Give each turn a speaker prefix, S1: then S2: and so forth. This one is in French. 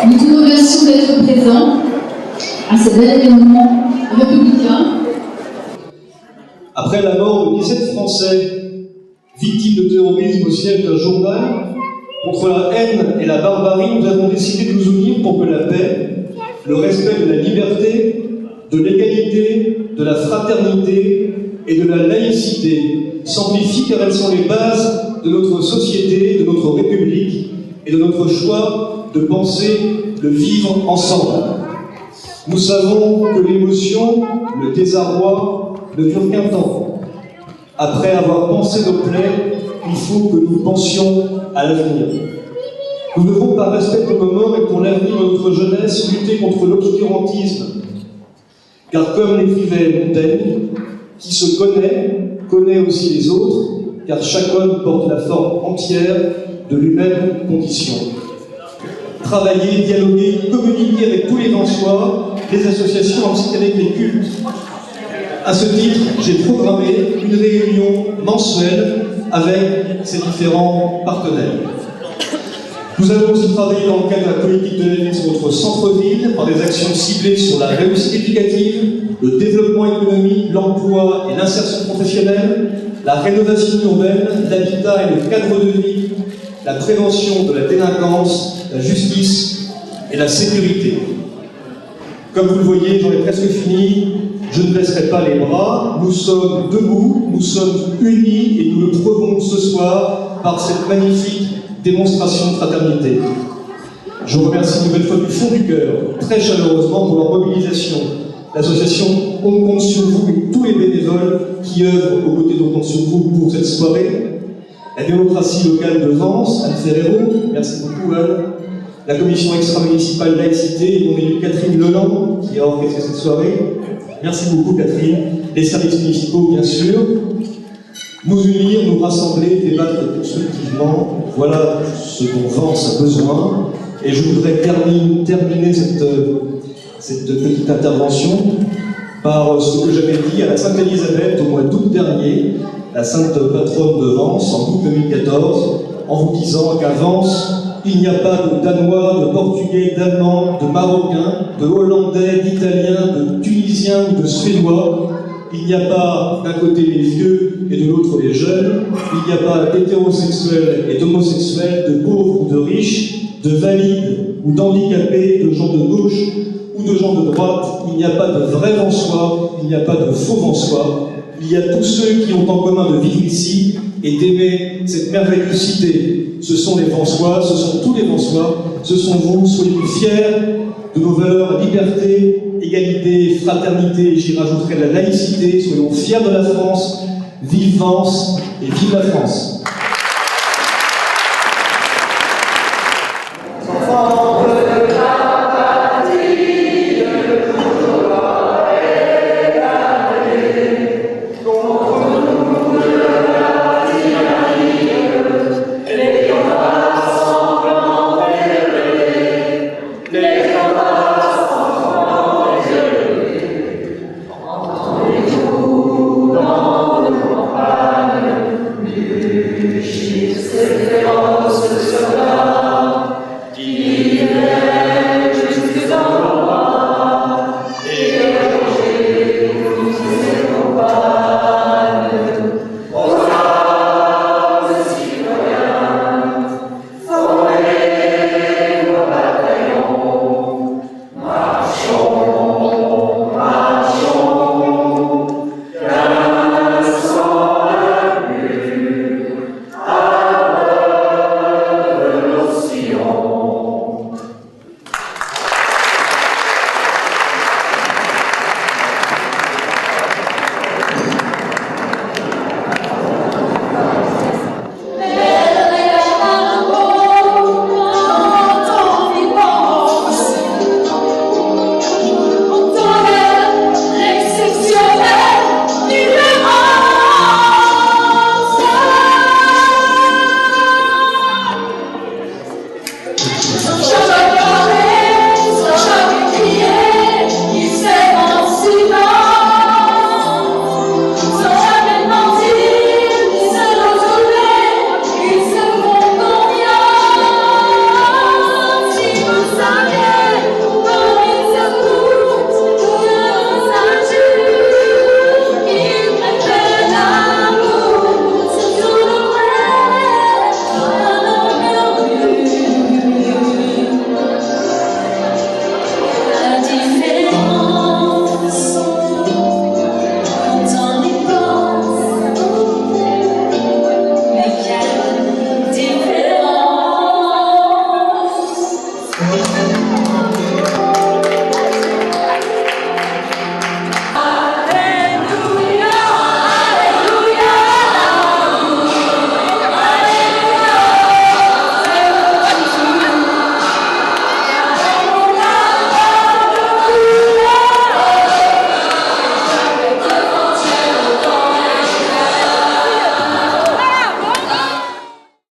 S1: Nous vous remercions d'être présents à ce bel événement républicain.
S2: Après la mort de 17 Français victimes de terrorisme au siège d'un journal, contre la haine et la barbarie, nous avons décidé de nous unir pour que la paix, le respect de la liberté, de l'égalité, de la fraternité et de la laïcité s'amplifient car elles sont les bases de notre société, de notre République et de notre choix de penser, de vivre ensemble. Nous savons que l'émotion, le désarroi ne durent qu'un temps. Après avoir pensé nos plaies, il faut que nous pensions à l'avenir. Nous devons, par respect pour nos morts et pour l'avenir de notre jeunesse, lutter contre l'obscurantisme. Car comme l'écrivait Montaigne, qui se connaît aussi les autres, car chaque homme porte la forme entière de l'humaine condition. Travailler, dialoguer, communiquer avec tous les François, les associations ainsi qu'avec les cultes. À ce titre, j'ai programmé une réunion mensuelle avec ces différents partenaires. Nous allons aussi travailler dans le cadre de la politique de la ville sur notre centre-ville par des actions ciblées sur la réussite éducative, le développement économique, l'emploi et l'insertion professionnelle, la rénovation urbaine, l'habitat et le cadre de vie, la prévention de la délinquance, la justice et la sécurité. Comme vous le voyez, j'en ai presque fini, je ne baisserai pas les bras, nous sommes debout, nous sommes unis et nous le prouvons ce soir par cette magnifique démonstration de fraternité. Je vous remercie une nouvelle fois du fond du cœur, très chaleureusement pour leur mobilisation. L'association On compte sur vous et tous les bénévoles qui œuvrent aux côtés d'On compte sur vous pour cette soirée. La démocratie locale de Vence, Anne Ferrero, merci beaucoup Anne. La commission extra-municipale laïcité et mon élue Catherine Leland qui a orchestré cette soirée. Merci beaucoup Catherine. Les services municipaux bien sûr. Nous unir, nous rassembler, débattre constructivement, voilà ce dont Vence a besoin. Et je voudrais terminer cette petite intervention par ce que j'avais dit à la Sainte Élisabeth au mois d'août dernier, la sainte patronne de Vence, en août 2014, en vous disant qu'à Vence, il n'y a pas de Danois, de Portugais, d'Allemands, de Marocains, de Hollandais, d'Italiens, de Tunisiens ou de Suédois. Il n'y a pas d'un côté les vieux et de l'autre les jeunes. Il n'y a pas d'hétérosexuels et d'homosexuels, de pauvres ou de riches, de valides ou d'handicapés, de gens de gauche ou de gens de droite. Il n'y a pas de vrais Vensois, il n'y a pas de faux Vensois. Il y a tous ceux qui ont en commun de vivre ici et d'aimer cette merveilleuse cité. Ce sont les Vensois, ce sont tous les Vensois, ce sont vous. Soyez-vous fiers de nos valeurs liberté, égalité, fraternité, j'y rajouterai la laïcité. Soyons fiers de la France. Vive Vence et vive la France.